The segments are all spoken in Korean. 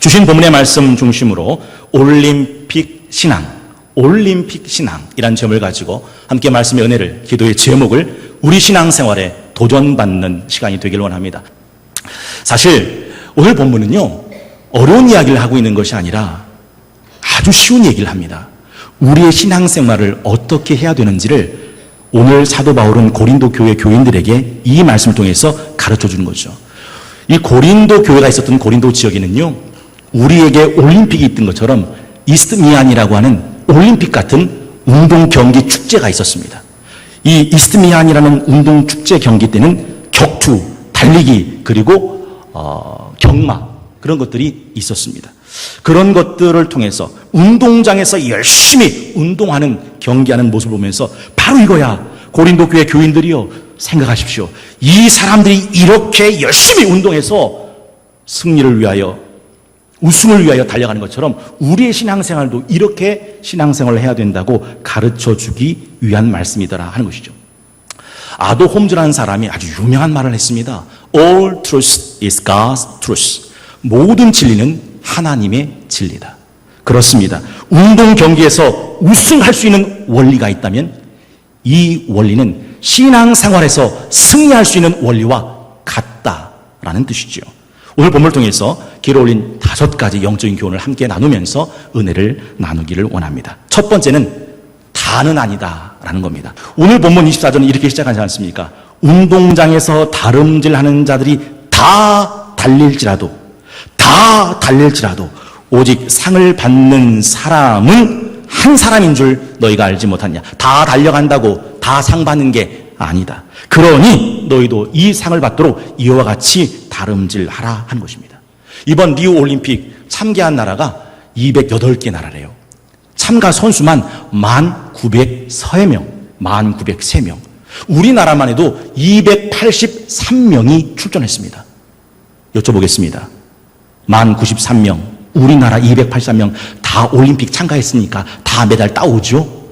주신 본문의 말씀 중심으로 올림픽 신앙이라는 제목을 가지고 함께 말씀의 은혜를, 기도의 제목을 우리 신앙생활에 도전받는 시간이 되길 원합니다. 사실 오늘 본문은요, 어려운 이야기를 하고 있는 것이 아니라 아주 쉬운 얘기를 합니다. 우리의 신앙생활을 어떻게 해야 되는지를 오늘 사도 바울은 고린도 교회 교인들에게 이 말씀을 통해서 가르쳐 주는 거죠. 이 고린도 교회가 있었던 고린도 지역에는요, 우리에게 올림픽이 있던 것처럼 이스트미안이라고 하는 올림픽 같은 운동 경기 축제가 있었습니다. 이 이스트미안이라는 운동 축제 경기 때는 격투, 달리기, 그리고 경마, 그런 것들이 있었습니다. 그런 것들을 통해서 운동장에서 열심히 운동하는, 경기하는 모습을 보면서 바로 이거야, 고린도 교회 교인들이요, 생각하십시오. 이 사람들이 이렇게 열심히 운동해서 승리를 위하여, 우승을 위하여 달려가는 것처럼 우리의 신앙생활도 이렇게 신앙생활을 해야 된다고 가르쳐주기 위한 말씀이더라 하는 것이죠. 아도 홈즈라는 사람이 아주 유명한 말을 했습니다. All truth is God's truth. 모든 진리는 하나님의 진리다. 그렇습니다. 운동 경기에서 우승할 수 있는 원리가 있다면 이 원리는 신앙생활에서 승리할 수 있는 원리와 같다라는 뜻이죠. 오늘 본문을 통해서 길어 올린 5가지 영적인 교훈을 함께 나누면서 은혜를 나누기를 원합니다. 첫 번째는 다는 아니다라는 겁니다. 오늘 본문 24절은 이렇게 시작하지 않습니까? 운동장에서 다름질하는 자들이 다 달릴지라도 오직 상을 받는 사람은 한 사람인 줄 너희가 알지 못하냐. 다 달려간다고 다 상 받는 게 아니다. 그러니 너희도 이 상을 받도록 이와 같이 다름질하라 하는 것입니다. 이번 리우 올림픽 참가한 나라가 208개 나라래요. 참가 선수만 1903명. 우리나라만 해도 283명이 출전했습니다. 여쭤보겠습니다. 1093명, 우리나라 283명 다 올림픽 참가했으니까 다 메달 따오죠?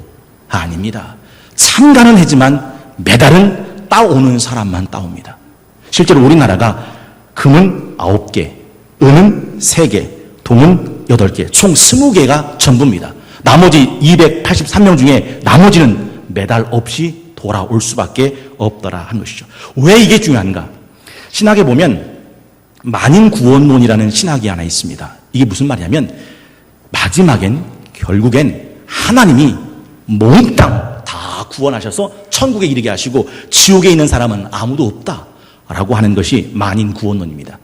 아닙니다. 참가는 하지만 메달은 따오는 사람만 따옵니다. 실제로 우리나라가 금은 9개, 은은 3개, 동은 8개, 총 20개가 전부입니다. 나머지 283명 중에 나머지는 메달 없이 돌아올 수밖에 없더라 하는 것이죠. 왜 이게 중요한가? 신학에 보면 만인구원론이라는 신학이 하나 있습니다. 이게 무슨 말이냐면 결국엔 하나님이 온 땅 다 구원하셔서 천국에 이르게 하시고 지옥에 있는 사람은 아무도 없다라고 하는 것이 만인구원론입니다.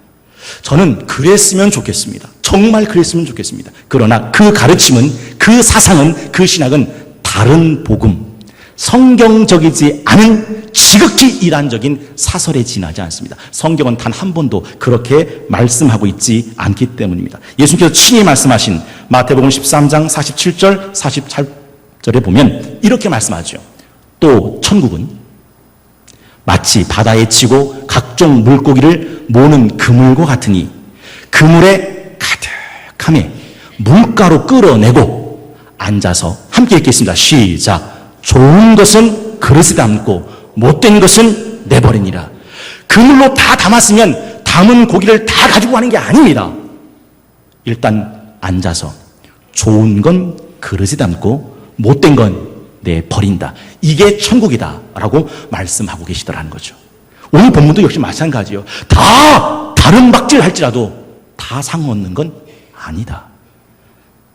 저는 그랬으면 좋겠습니다. 정말 그랬으면 좋겠습니다. 그러나 그 가르침은, 그 사상은, 그 신학은 다른 복음, 성경적이지 않은 지극히 이단적인 사설에 지나지 않습니다. 성경은 단 한 번도 그렇게 말씀하고 있지 않기 때문입니다. 예수님께서 친히 말씀하신 마태복음 13장 47절 48절에 보면 이렇게 말씀하죠. 또 천국은 마치 바다에 치고 각종 물고기를 모는 그물과 같으니 그물에 가득함에 물가로 끌어내고 앉아서 함께 읽겠습니다. 시작. 좋은 것은 그릇에 담고 못된 것은 내버리니라. 그물로 다 담았으면 담은 고기를 다 가지고 가는 게 아닙니다. 일단 앉아서 좋은 건 그릇에 담고 못된 건 내버린다. 이게 천국이다 라고 말씀하고 계시더라는 거죠. 오늘 본문도 역시 마찬가지예요. 다 다른 박질 할지라도 다 상 얻는 건 아니다.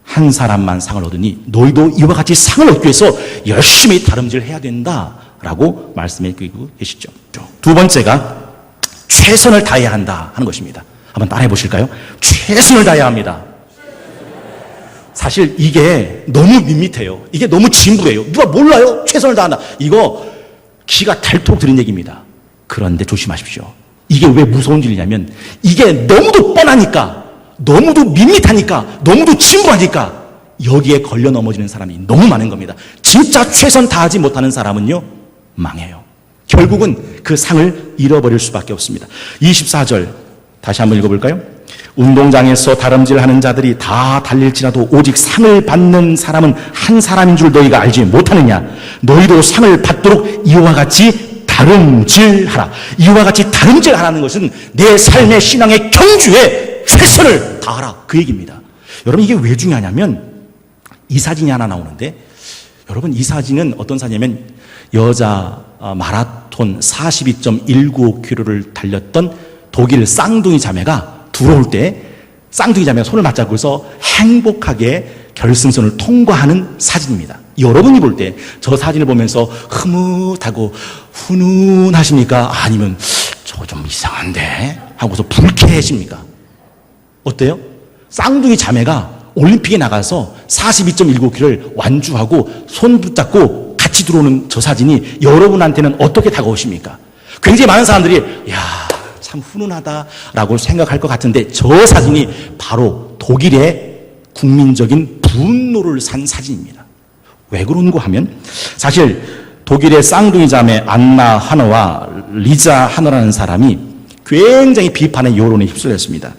한 사람만 상을 얻으니 너희도 이와 같이 상을 얻기 위해서 열심히 다름질 해야 된다라고 말씀해 주고 계시죠. 두 번째가 최선을 다해야 한다 하는 것입니다. 한번 따라해 보실까요? 최선을 다해야 합니다. 사실 이게 너무 밋밋해요. 이게 너무 진부해요. 누가 몰라요? 최선을 다한다. 이거 기가 닳도록 들은 얘기입니다. 그런데 조심하십시오. 이게 왜 무서운 일이냐면 이게 너무도 뻔하니까, 너무도 밋밋하니까, 너무도 진부하니까 여기에 걸려 넘어지는 사람이 너무 많은 겁니다. 진짜 최선 다하지 못하는 사람은요, 망해요. 결국은 그 상을 잃어버릴 수밖에 없습니다. 24절 다시 한번 읽어볼까요? 운동장에서 다름질하는 자들이 다 달릴지라도 오직 상을 받는 사람은 한 사람인 줄 너희가 알지 못하느냐. 너희도 상을 받도록 이와 같이 다름질하라. 이와 같이 다름질하라는 것은 내 삶의 신앙의 경주에 최선을 다하라. 그 얘기입니다. 여러분, 이게 왜 중요하냐면 이 사진이 하나 나오는데, 여러분, 이 사진은 어떤 사진이냐면 여자 마라톤 42.195km를 달렸던 독일 쌍둥이 자매가 들어올 때 쌍둥이 자매가 손을 맞잡고서 행복하게 결승선을 통과하는 사진입니다. 여러분이 볼 때 저 사진을 보면서 흐뭇하고 훈훈하십니까? 아니면 저 좀 이상한데? 하고서 불쾌해집니까? 어때요? 쌍둥이 자매가 올림픽에 나가서 42.195km를 완주하고 손 붙잡고 같이 들어오는 저 사진이 여러분한테는 어떻게 다가오십니까? 굉장히 많은 사람들이 야, 참 훈훈하다라고 생각할 것 같은데 저 사진이 바로 독일의 국민적인 분노를 산 사진입니다. 왜 그런가 하면 사실 독일의 쌍둥이 자매 안나 하너와 리자 하너라는 사람이 굉장히 비판의 여론에 휩쓸렸습니다.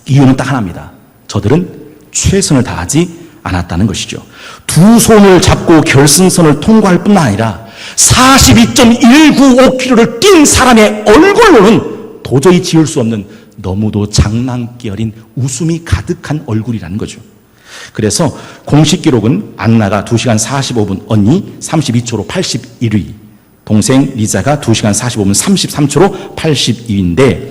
이유는 딱 하나입니다. 저들은 최선을 다하지 않았다는 것이죠. 두 손을 잡고 결승선을 통과할 뿐만 아니라 42.195km를 뛴 사람의 얼굴로는 도저히 지을 수 없는 너무도 장난기 어린 웃음이 가득한 얼굴이라는 거죠. 그래서 공식 기록은 안나가 2시간 45분, 언니 32초로 81위, 동생 리자가 2시간 45분 33초로 82위인데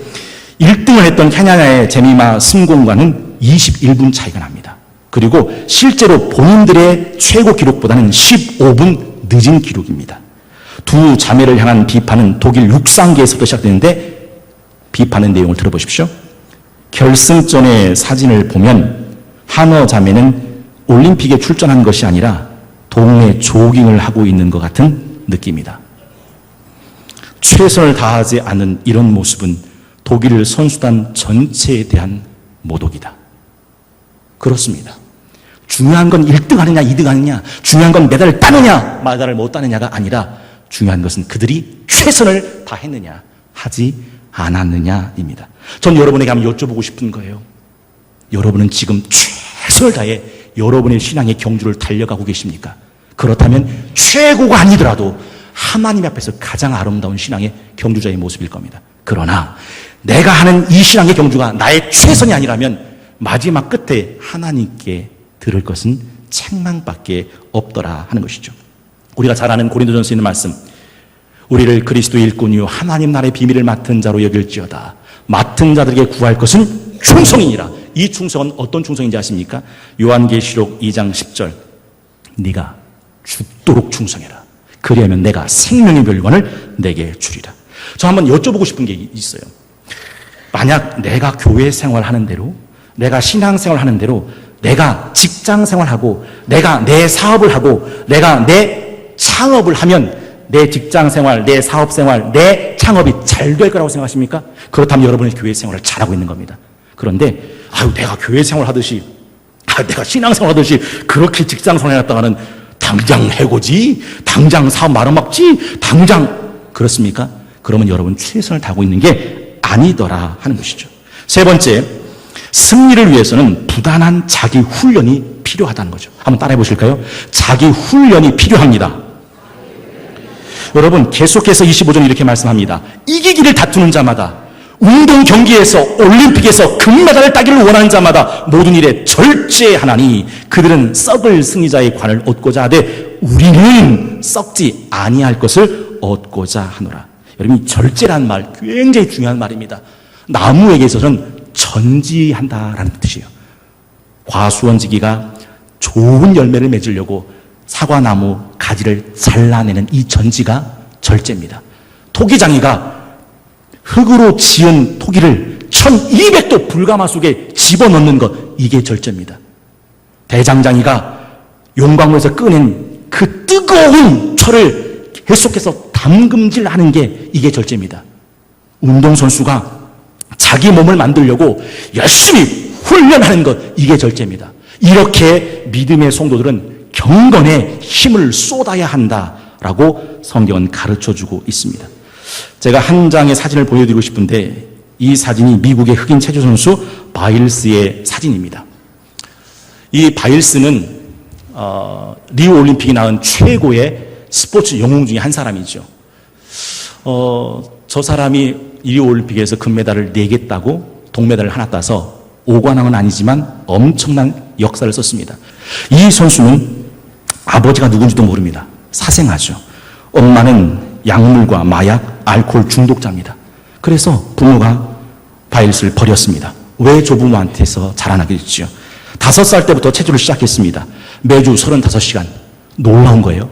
1등을 했던 케냐의 제미마 승공과는 21분 차이가 납니다. 그리고 실제로 본인들의 최고 기록보다는 15분 늦은 기록입니다. 두 자매를 향한 비판은 독일 육상계에서부터 시작되는데 비판의 내용을 들어보십시오. 결승전의 사진을 보면 하너 자매는 올림픽에 출전한 것이 아니라 동네 조깅을 하고 있는 것 같은 느낌이다. 최선을 다하지 않은 이런 모습은 독일 선수단 전체에 대한 모독이다. 그렇습니다. 중요한 건 1등 하느냐 2등 하느냐, 중요한 건 메달을 따느냐 메달을 못 따느냐가 아니라 중요한 것은 그들이 최선을 다했느냐 하지 않았느냐입니다. 전 여러분에게 한번 여쭤보고 싶은 거예요. 여러분은 지금 최선을 다해 여러분의 신앙의 경주를 달려가고 계십니까? 그렇다면 최고가 아니더라도 하나님 앞에서 가장 아름다운 신앙의 경주자의 모습일 겁니다. 그러나 내가 하는 이 신앙의 경주가 나의 최선이 아니라면 마지막 끝에 하나님께 들을 것은 책망밖에 없더라 하는 것이죠. 우리가 잘 아는 고린도전서에 있는 말씀, 우리를 그리스도 일꾼이요 하나님 나라의 비밀을 맡은 자로 여길지어다. 맡은 자들에게 구할 것은 충성이니라. 이 충성은 어떤 충성인지 아십니까? 요한계시록 2장 10절, 네가 죽도록 충성해라. 그리하면 내가 생명의 멸관을 내게 주리라. 저 한번 여쭤보고 싶은 게 있어요. 만약 내가 교회 생활하는 대로, 내가 신앙생활 하는 대로, 내가 직장 생활하고, 내가 내 사업을 하고, 내가 내 창업을 하면 내 직장 생활, 내 사업 생활, 내 창업이 잘 될 거라고 생각하십니까? 그렇다면 여러분의 교회 생활을 잘하고 있는 겁니다. 그런데 내가 교회 생활 하듯이, 내가 신앙 생활 하듯이 그렇게 직장 생활 했다가는 당장 해고지, 당장 사업 말아먹지, 당장, 그렇습니까? 그러면 여러분 최선을 다하고 있는 게 아니더라 하는 것이죠. 세 번째, 승리를 위해서는 부단한 자기 훈련이 필요하다는 거죠. 한번 따라해 보실까요? 자기 훈련이 필요합니다. 여러분, 계속해서 25절 이렇게 말씀합니다. 이기기를 다투는 자마다, 운동 경기에서 올림픽에서 금메달을 따기를 원하는 자마다 모든 일에 절제하나니 그들은 썩을 승리자의 관을 얻고자 하되 우리는 썩지 아니할 것을 얻고자 하노라. 여러분, 이 절제라는 말 굉장히 중요한 말입니다. 나무에게 있어서는 전지한다라는 뜻이에요. 과수원지기가 좋은 열매를 맺으려고 사과나무 가지를 잘라내는 이 전지가 절제입니다. 토기장이가 흙으로 지은 토기를 1200도 불가마 속에 집어넣는 것, 이게 절제입니다. 대장장이가 용광로에서 꺼낸 그 뜨거운 철을 계속해서 담금질하는 게 이게 절제입니다. 운동선수가 자기 몸을 만들려고 열심히 훈련하는 것, 이게 절제입니다. 이렇게 믿음의 성도들은 경건에 힘을 쏟아야 한다라고 성경은 가르쳐주고 있습니다. 제가 한 장의 사진을 보여드리고 싶은데 이 사진이 미국의 흑인 체조 선수 바일스의 사진입니다. 이 바일스는 리우 올림픽이 낳은 최고의 스포츠 영웅 중에 한 사람이죠. 저 사람이 리우 올림픽에서 금메달을 내겠다고 동메달을 하나 따서 오관왕은 아니지만 엄청난 역사를 썼습니다. 이 선수는 아버지가 누군지도 모릅니다. 사생아죠. 엄마는 약물과 마약, 알코올 중독자입니다. 그래서 부모가 바이올렛을 버렸습니다. 왜 조부모한테서 자라나게 됐죠? 5살 때부터 체조를 시작했습니다. 매주 35시간. 놀라운 거예요.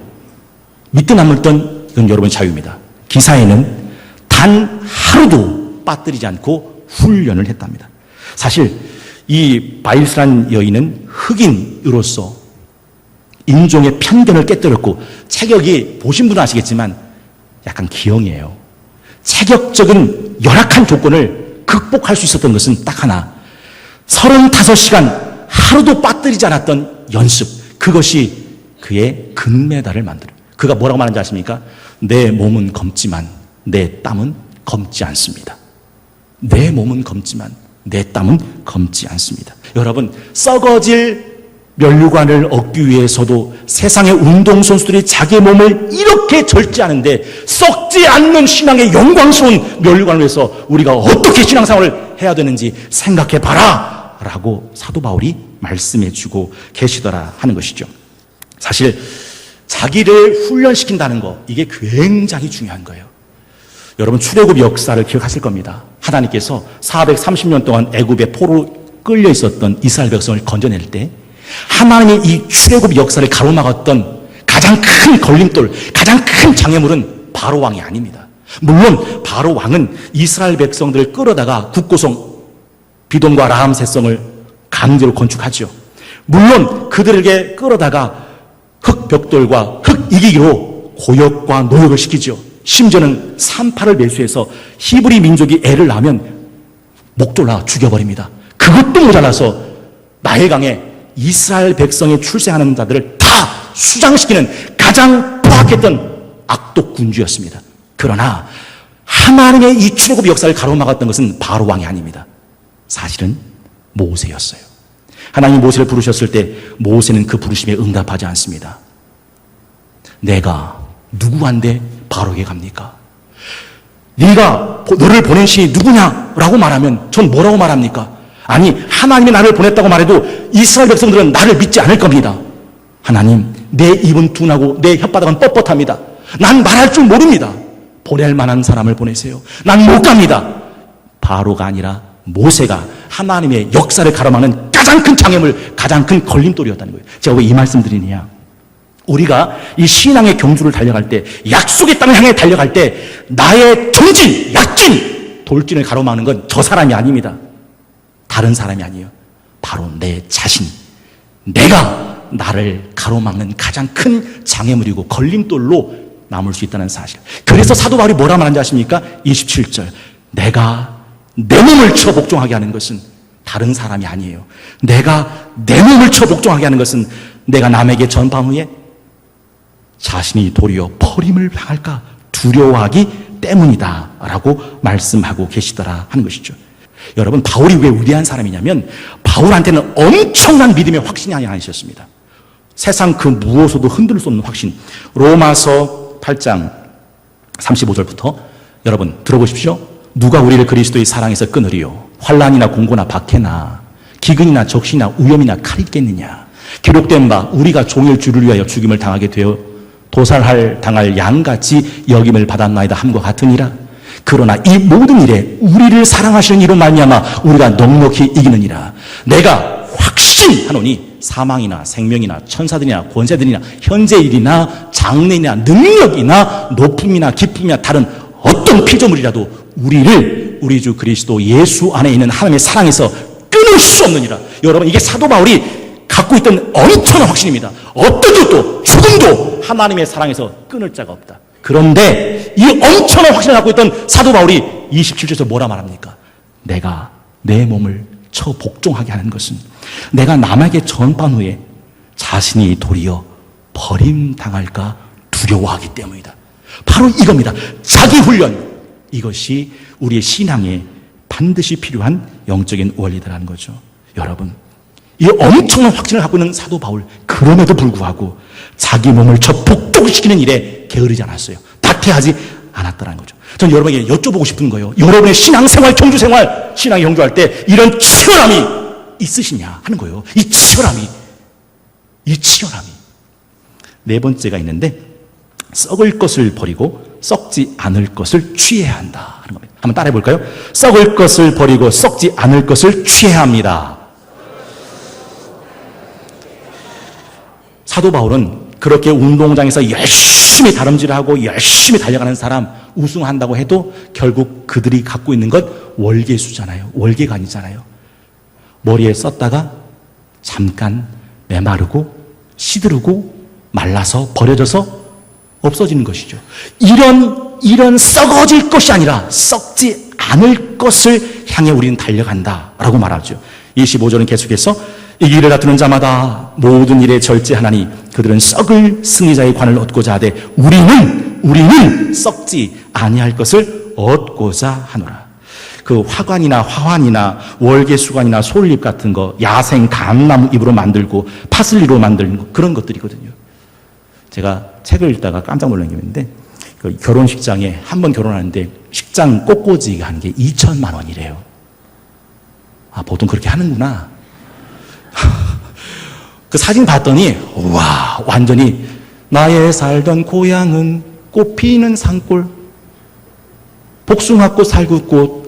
믿든 안 믿든 이건 여러분의 자유입니다. 기사에는 단 하루도 빠뜨리지 않고 훈련을 했답니다. 사실 이 바이올렛이라는 여인은 흑인으로서 인종의 편견을 깨뜨렸고, 체격이 보신 분은 아시겠지만 약간 기형이에요. 체격적인 열악한 조건을 극복할 수 있었던 것은 딱 하나, 35시간 하루도 빠뜨리지 않았던 연습, 그것이 그의 금메달을 만들어요. 그가 뭐라고 말하는지 아십니까? 내 몸은 검지만 내 땀은 검지 않습니다. 내 몸은 검지만 내 땀은 검지 않습니다. 여러분, 썩어질 면류관을 얻기 위해서도 세상의 운동선수들이 자기의 몸을 이렇게 절제하는데, 썩지 않는 신앙의 영광스러운 면류관을 위해서 우리가 어떻게 신앙생활을 해야 되는지 생각해봐라 라고 사도 바울이 말씀해주고 계시더라 하는 것이죠. 사실 자기를 훈련시킨다는 거, 이게 굉장히 중요한 거예요. 여러분, 출애굽 역사를 기억하실 겁니다. 하나님께서 430년 동안 애굽의 포로 끌려 있었던 이스라엘 백성을 건져낼 때 하나님의 이 출애굽 역사를 가로막았던 가장 큰 걸림돌, 가장 큰 장애물은 바로 왕이 아닙니다. 물론 바로 왕은 이스라엘 백성들을 끌어다가 국고성 비돔과 라암새성을 강제로 건축하죠. 물론 그들에게 끌어다가 흑벽돌과 흑이기로 고역과 노역을 시키죠. 심지어는 산파를 매수해서 히브리 민족이 애를 낳으면 목졸라 죽여버립니다. 그것도 모자라서 나일강에 이스라엘 백성이 출생하는 자들을 다 수장시키는 가장 포악했던 악독 군주였습니다. 그러나 하나님의 이 출애굽 역사를 가로막았던 것은 바로 왕이 아닙니다. 사실은 모세였어요. 하나님이 모세를 부르셨을 때 모세는 그 부르심에 응답하지 않습니다. 내가 누구한테 바로에게 갑니까? 네가 너를 보낸 신이 누구냐라고 말하면 전 뭐라고 말합니까? 아니, 하나님이 나를 보냈다고 말해도 이스라엘 백성들은 나를 믿지 않을 겁니다. 하나님, 내 입은 둔하고 내 혓바닥은 뻣뻣합니다. 난 말할 줄 모릅니다. 보낼 만한 사람을 보내세요. 난 못 갑니다. 바로가 아니라 모세가 하나님의 역사를 가로막는 가장 큰 장애물, 가장 큰 걸림돌이었다는 거예요. 제가 왜 이 말씀 드리느냐? 우리가 이 신앙의 경주를 달려갈 때, 약속의 땅을 향해 달려갈 때 나의 전진, 약진, 돌진을 가로막는 건 저 사람이 아닙니다. 다른 사람이 아니에요. 바로 내 자신, 내가 나를 가로막는 가장 큰 장애물이고 걸림돌로 남을 수 있다는 사실. 그래서 사도 바울이 뭐라 말하는지 아십니까? 27절, 내가 내 몸을 쳐 복종하게 하는 것은 다른 사람이 아니에요. 내가 내 몸을 쳐 복종하게 하는 것은 내가 남에게 전파한 후에 자신이 도리어 버림을 당할까 두려워하기 때문이다 라고 말씀하고 계시더라 하는 것이죠. 여러분, 바울이 왜 위대한 사람이냐면 바울한테는 엄청난 믿음의 확신이 하나 있었습니다. 세상 그 무엇으로도 흔들 수 없는 확신. 로마서 8장 35절부터 여러분 들어보십시오. 누가 우리를 그리스도의 사랑에서 끊으리요? 환난이나 공고나 박해나 기근이나 적시나 위험이나 칼이 있겠느냐? 기록된 바 우리가 종일 주를 위하여 죽임을 당하게 되어 당할 양같이 여김을 받았나이다 함과 같으니라. 그러나 이 모든 일에 우리를 사랑하시는 이로 말미암아 우리가 넉넉히 이기느니라. 내가 확신하노니 사망이나 생명이나 천사들이나 권세들이나 현재 일이나 장래이나 능력이나 높음이나 깊음이나 다른 어떤 피조물이라도 우리를 우리 주 그리스도 예수 안에 있는 하나님의 사랑에서 끊을 수 없느니라. 여러분, 이게 사도 바울이 갖고 있던 엄청난 확신입니다. 어떤 것도 죽음도 하나님의 사랑에서 끊을 자가 없다. 그런데 이 엄청난 확신을 갖고 있던 사도 바울이 27절에서 뭐라 말합니까? 내가 내 몸을 쳐 복종하게 하는 것은 내가 남에게 전파한 후에 자신이 도리어 버림당할까 두려워하기 때문이다. 바로 이겁니다. 자기 훈련. 이것이 우리의 신앙에 반드시 필요한 영적인 원리다라는 거죠. 여러분, 이 엄청난 확신을 갖고 있는 사도 바울, 그럼에도 불구하고 자기 몸을 쳐 복종시키는 일에 게으르지 않았어요. 나태하지 않았다는 거죠. 전 여러분에게 여쭤보고 싶은 거예요. 여러분의 신앙생활, 경주생활, 신앙 경주할 때 이런 치열함이 있으시냐 하는 거예요. 이 치열함이. 네 번째가 있는데, 썩을 것을 버리고 썩지 않을 것을 취해야 한다 하는 겁니다. 한번 따라해 볼까요? 썩을 것을 버리고 썩지 않을 것을 취해야 합니다. 사도 바울은 그렇게 운동장에서 열심히 다름질하고 열심히 달려가는 사람 우승한다고 해도 결국 그들이 갖고 있는 것 월계수잖아요. 월계가 아니잖아요. 머리에 썼다가 잠깐 메마르고 시들고 말라서 버려져서 없어지는 것이죠. 이런 썩어질 것이 아니라 썩지 않을 것을 향해 우리는 달려간다라고 말하죠. 25절은 계속해서 이 길을 다투는 자마다 모든 일에 절제하나니 그들은 썩을 승리자의 관을 얻고자 하되 우리는 썩지 아니할 것을 얻고자 하노라. 그 화관이나 화환이나 월계수관이나 솔잎 같은 거 야생 감나무 잎으로 만들고 파슬리로 만드는 거, 그런 것들이거든요. 제가 책을 읽다가 깜짝 놀란 게 있는데, 그 결혼식장에 한 번 결혼하는데 식장 꽃꽂이가 하는 게 2천만 원이래요. 아, 보통 그렇게 하는구나. 그 사진 봤더니 와, 완전히 나의 살던 고향은 꽃피는 산골, 복숭아꽃, 살구꽃,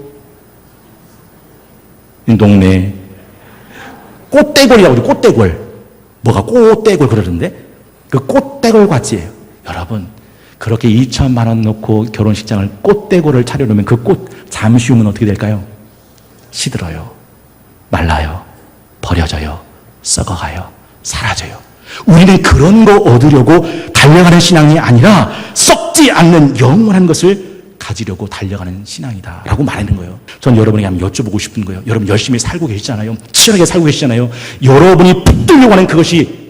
이 동네 꽃대골이라고 그러죠. 꽃대골. 뭐가 꽃대골 그러는데 그 꽃대골 같지예요. 여러분, 그렇게 2천만 원 놓고 결혼식장을 꽃대골을 차려놓으면 그 꽃 잠시 후면 어떻게 될까요? 시들어요. 말라요. 버려져요. 썩어가요. 사라져요. 우리는 그런 거 얻으려고 달려가는 신앙이 아니라 썩지 않는 영원한 것을 가지려고 달려가는 신앙이다 라고 말하는 거예요. 전 여러분에게 한번 여쭤보고 싶은 거예요. 여러분 열심히 살고 계시잖아요. 치열하게 살고 계시잖아요. 여러분이 붙들려고 하는 그것이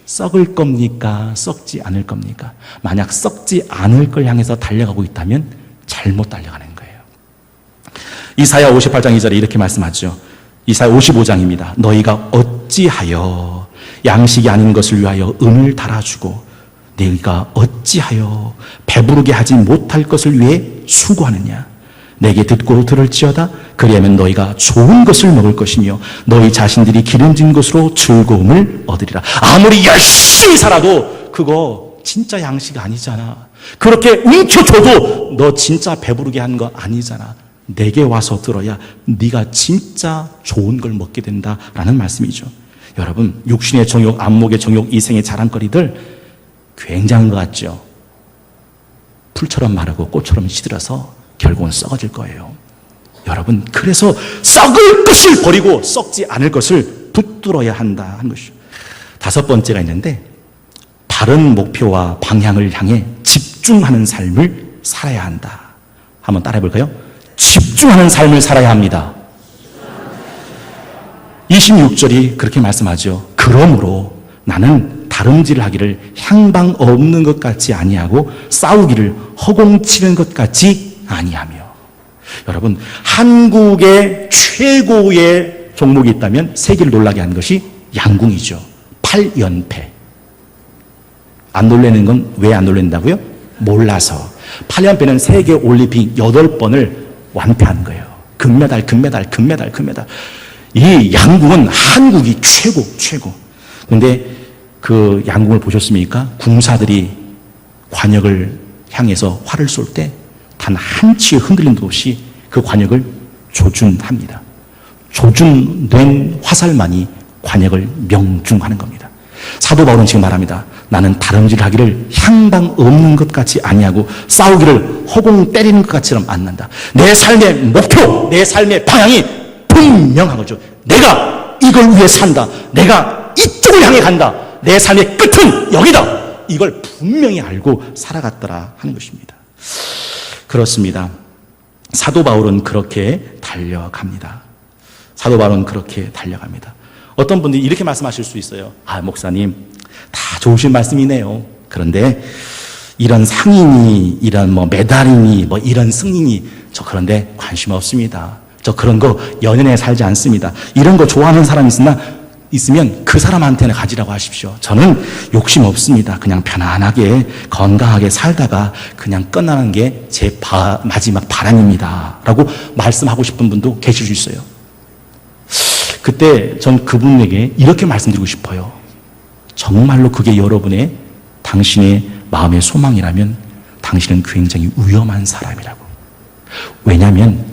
썩을 겁니까? 썩지 않을 겁니까? 만약 썩지 않을 걸 향해서 달려가고 있다면 잘못 달려가는 거예요. 이사야 58장 2절에 이렇게 말씀하죠. 이사야 55장입니다. 너희가 어찌하여 양식이 아닌 것을 위하여 은을 달아주고 너희가 어찌하여 배부르게 하지 못할 것을 위해 수고하느냐. 내게 듣고 들을지어다. 그리하면 너희가 좋은 것을 먹을 것이며 너희 자신들이 기름진 것으로 즐거움을 얻으리라. 아무리 열심히 살아도 그거 진짜 양식 아니잖아. 그렇게 움켜줘도 너 진짜 배부르게 한 거 아니잖아. 내게 와서 들어야 네가 진짜 좋은 걸 먹게 된다라는 말씀이죠. 여러분, 육신의 정욕, 안목의 정욕, 이생의 자랑거리들 굉장한 것 같죠? 풀처럼 마르고 꽃처럼 시들어서 결국은 썩어질 거예요. 여러분, 그래서 썩을 것을 버리고 썩지 않을 것을 붙들어야 한다 하는 것이죠. 다섯 번째가 있는데, 바른 목표와 방향을 향해 집중하는 삶을 살아야 한다. 한번 따라해 볼까요? 집중하는 삶을 살아야 합니다. 26절이 그렇게 말씀하죠. 그러므로 나는 다름질하기를 향방 없는 것 같이 아니하고 싸우기를 허공치는 것 같이 아니하며. 여러분, 한국의 최고의 종목이 있다면 세계를 놀라게 한 것이 양궁이죠. 8연패. 안 놀라는 건 왜 안 놀란다고요? 몰라서. 8연패는 세계 올림픽 8번을 완패한 거예요. 금메달. 이 양궁은 한국이 최고. 그런데 그 양궁을 보셨습니까? 궁사들이 관역을 향해서 활을 쏠 때 단 한 치의 흔들림도 없이 그 관역을 조준합니다. 조준된 화살만이 관역을 명중하는 겁니다. 사도 바울은 지금 말합니다. 나는 다름질하기를 향방 없는 것 같이 아니하고 싸우기를 허공 때리는 것 같이는 안 난다. 내 삶의 목표, 내 삶의 방향이 분명한 거죠. 내가 이걸 위해 산다. 내가 이쪽을 향해 간다. 내 삶의 끝은 여기다. 이걸 분명히 알고 살아갔더라 하는 것입니다. 그렇습니다. 사도 바울은 그렇게 달려갑니다. 어떤 분들이 이렇게 말씀하실 수 있어요. 아, 목사님, 다 좋으신 말씀이네요. 그런데 이런 상이니, 이런 메달이니, 이런 승리니, 저 그런데 관심 없습니다. 저 그런 거 연연해 살지 않습니다. 이런 거 좋아하는 사람이 있으나 있으면 그 사람한테는 가지라고 하십시오. 저는 욕심 없습니다. 그냥 편안하게 건강하게 살다가 그냥 끝나는 게 제 마지막 바람입니다. 라고 말씀하고 싶은 분도 계실 수 있어요. 그때 전 그분에게 이렇게 말씀드리고 싶어요. 정말로 그게 여러분의 당신의 마음의 소망이라면 당신은 굉장히 위험한 사람이라고. 왜냐하면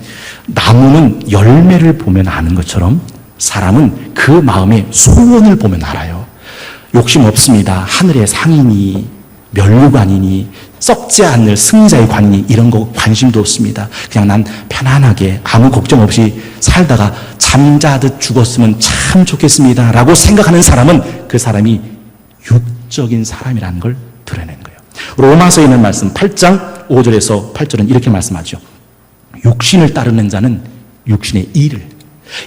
나무는 열매를 보면 아는 것처럼 사람은 그 마음의 소원을 보면 알아요. 욕심 없습니다. 하늘의 상이니 멸류관이니 썩지 않을 승자의 관이니 이런 거 관심도 없습니다. 그냥 난 편안하게 아무 걱정 없이 살다가 잠자듯 죽었으면 참 좋겠습니다 라고 생각하는 사람은 그 사람이 육적인 사람이라는 걸 드러내는 거예요. 로마서에 있는 말씀 8장 5절에서 8절은 이렇게 말씀하죠. 육신을 따르는 자는 육신의 일을,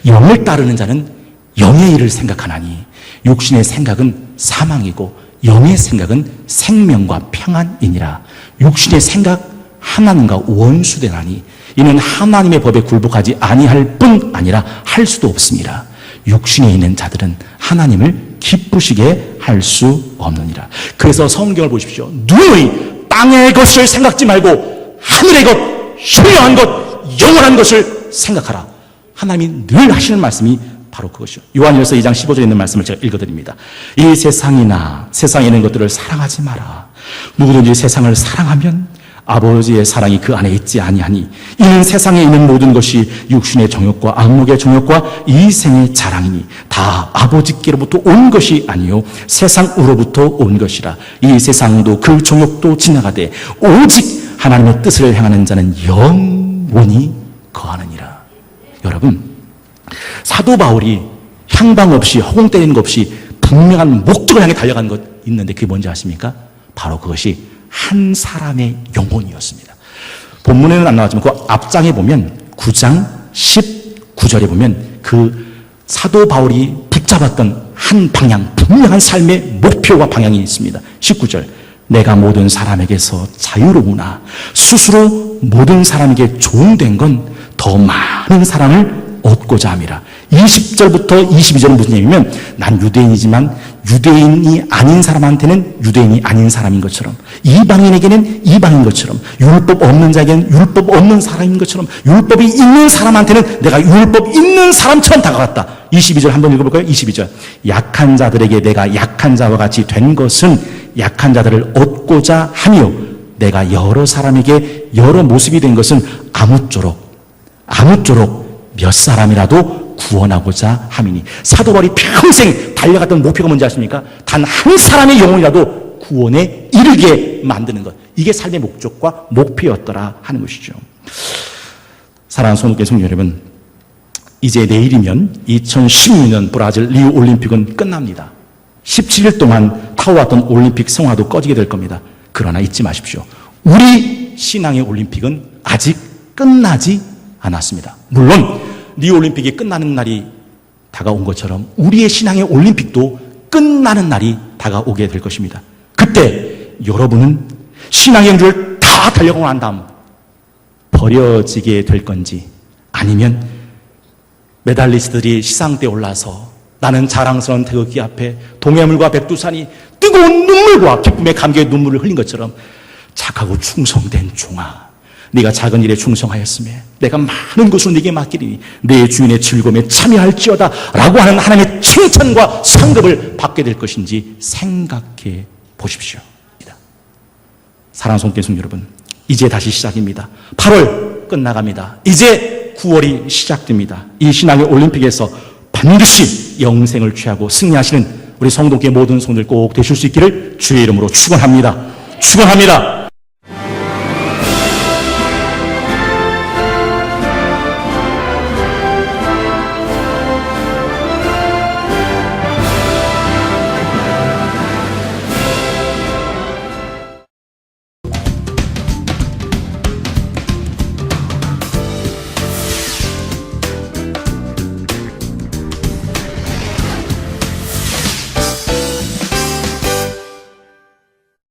영을 따르는 자는 영의 일을 생각하나니 육신의 생각은 사망이고 영의 생각은 생명과 평안이니라. 육신의 생각 하나님과 원수되나니 이는 하나님의 법에 굴복하지 아니할 뿐 아니라 할 수도 없습니다. 육신에 있는 자들은 하나님을 기쁘시게 할 수 없느니라. 그래서 성경을 보십시오. 누구의 땅의 것을 생각지 말고 하늘의 것, 신령한 것, 영원한 것을 생각하라. 하나님이 늘 하시는 말씀이 바로 그것이요. 요한일서 2장 15절에 있는 말씀을 제가 읽어드립니다. 이 세상이나 세상에 있는 것들을 사랑하지 마라. 누구든지 세상을 사랑하면 아버지의 사랑이 그 안에 있지 아니하니 이는 세상에 있는 모든 것이 육신의 정욕과 안목의 정욕과 이 생의 자랑이니 다 아버지께로부터 온 것이 아니요 세상으로부터 온 것이라. 이 세상도 그 정욕도 지나가되 오직 하나님의 뜻을 행하는 자는 영원히 거하느니라. 여러분, 사도 바울이 향방 없이 허공 때리는 것 없이 분명한 목적을 향해 달려가는 것 있는데 그게 뭔지 아십니까? 바로 그것이 한 사람의 영혼이었습니다. 본문에는 안 나왔지만 그 앞장에 보면 9장 19절에 보면 그 사도 바울이 붙잡았던 한 방향, 분명한 삶의 목표와 방향이 있습니다. 19절, 내가 모든 사람에게서 자유로우나 스스로 모든 사람에게 종된 건 더 많은 사람을 얻고자 함이라. 20절부터 22절은 무슨 얘기냐면 난 유대인이지만 유대인이 아닌 사람한테는 유대인이 아닌 사람인 것처럼, 이방인에게는 이방인 것처럼, 율법 없는 자에게는 율법 없는 사람인 것처럼, 율법이 있는 사람한테는 내가 율법 있는 사람처럼 다가갔다. 22절 한번 읽어볼까요? 22절, 약한 자들에게 내가 약한 자와 같이 된 것은 약한 자들을 얻고자 하며 내가 여러 사람에게 여러 모습이 된 것은 아무쪼록 몇 사람이라도 구원하고자 함이니. 사도 바울이 평생 달려갔던 목표가 뭔지 아십니까? 단 한 사람의 영혼이라도 구원에 이르게 만드는 것. 이게 삶의 목적과 목표였더라 하는 것이죠. 사랑하는 성도께 성도 여러분, 이제 내일이면 2016년 브라질 리우 올림픽은 끝납니다. 17일 동안 타워왔던 올림픽 성화도 꺼지게 될 겁니다. 그러나 잊지 마십시오. 우리 신앙의 올림픽은 아직 끝나지 않았습니다. 물론 리우올림픽이 끝나는 날이 다가온 것처럼 우리의 신앙의 올림픽도 끝나는 날이 다가오게 될 것입니다. 그때 여러분은 신앙의 영주를 다 달려가고 난 다음 버려지게 될 건지, 아니면 메달리스트들이 시상대에 올라서 나는 자랑스러운 태극기 앞에 동해물과 백두산이 뜨거운 눈물과 기쁨의 감격의 눈물을 흘린 것처럼 착하고 충성된 종아, 네가 작은 일에 충성하였으며 내가 많은 것을 네게 맡기리니 내 주인의 즐거움에 참여할지어다 라고 하는 하나님의 칭찬과 상급을 받게 될 것인지 생각해 보십시오. 사랑하는 성도님 여러분, 이제 다시 시작입니다. 8월 끝나갑니다. 이제 9월이 시작됩니다. 이 신앙의 올림픽에서 반드시 영생을 취하고 승리하시는 우리 성도께 모든 성도들 꼭 되실 수 있기를 주의 이름으로 축원합니다. 축원합니다.